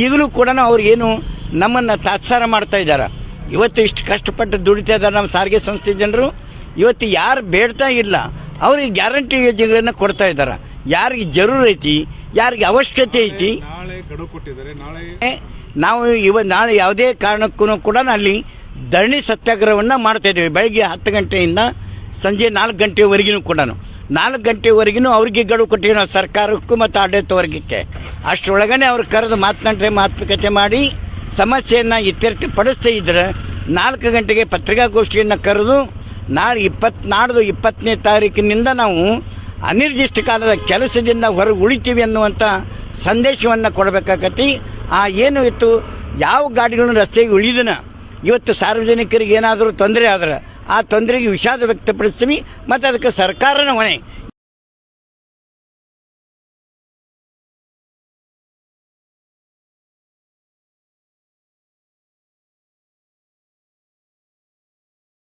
ಈಗಲೂ ಕೂಡ ಅವ್ರಿಗೇನು ನಮ್ಮನ್ನು ತಾತ್ಸಾರ ಮಾಡ್ತಾ ಇದ್ದಾರೆ. ಇವತ್ತು ಇಷ್ಟು ಕಷ್ಟಪಟ್ಟು ದುಡಿತಾ ಇದ್ದಾರೆ ನಮ್ಮ ಸಾರಿಗೆ ಸಂಸ್ಥೆ ಜನರು. ಇವತ್ತು ಯಾರು ಬೇಡ್ತಾ ಇಲ್ಲ ಅವ್ರಿಗೆ ಗ್ಯಾರಂಟಿ ಯೋಜನೆಗಳನ್ನು ಕೊಡ್ತಾ ಇದ್ದಾರೆ. ಯಾರಿಗೆ ಜರೂರು ಐತಿ, ಯಾರಿಗೆ ಅವಶ್ಯಕತೆ ಐತಿ, ನಾವು ನಾಳೆ ಯಾವುದೇ ಕಾರಣಕ್ಕೂ ಕೂಡ ಅಲ್ಲಿ ಧರಣಿ ಸತ್ಯಾಗ್ರಹವನ್ನು ಮಾಡ್ತಾ ಇದ್ದೀವಿ. ಬೆಳಗ್ಗೆ 10 ಗಂಟೆಯಿಂದ ಸಂಜೆ 4 ಗಂಟೆವರೆಗೂ ಕೂಡ 4 ಗಂಟೆವರೆಗೂ ಅವ್ರಿಗೆ ಗಡುವು ಕೊಟ್ಟಿವಿ ನಾವು ಸರ್ಕಾರಕ್ಕೂ ಮತ್ತು ಆಡಳಿತ ವರ್ಗಕ್ಕೆ. ಅಷ್ಟರೊಳಗನೆ ಅವ್ರು ಕರೆದು ಮಾತುಕತೆ ಮಾಡಿ ಸಮಸ್ಯೆಯನ್ನು ಇತ್ಯರ್ಥಪಡಿಸ್ತಾ ಇದ್ರೆ 4 ಗಂಟೆಗೆ ಪತ್ರಿಕಾಗೋಷ್ಠಿಯನ್ನು ಕರೆದು ನಾಡ್ದು 20ನೇ ತಾರೀಕಿನಿಂದ ನಾವು ಅನಿರ್ದಿಷ್ಟ ಕಾಲದ ಕೆಲಸದಿಂದ ಹೊರಗೆ ಉಳಿತೀವಿ ಅನ್ನುವಂಥ ಸಂದೇಶವನ್ನು ಕೊಡಬೇಕಾಗತ್ತಿ. ಏನು ಇತ್ತು ಯಾವ ಗಾಡಿಗಳನ್ನು ರಸ್ತೆಗೆ ಉಳಿದನ ಇವತ್ತು ಸಾರ್ವಜನಿಕರಿಗೆ ಏನಾದರೂ ತೊಂದರೆ ಆದರೆ ಆ ತೊಂದರೆಗೆ ವಿಷಾದ ವ್ಯಕ್ತಪಡಿಸ್ತೀವಿ ಮತ್ತು ಅದಕ್ಕೆ ಸರ್ಕಾರನ ಹೊಣೆ.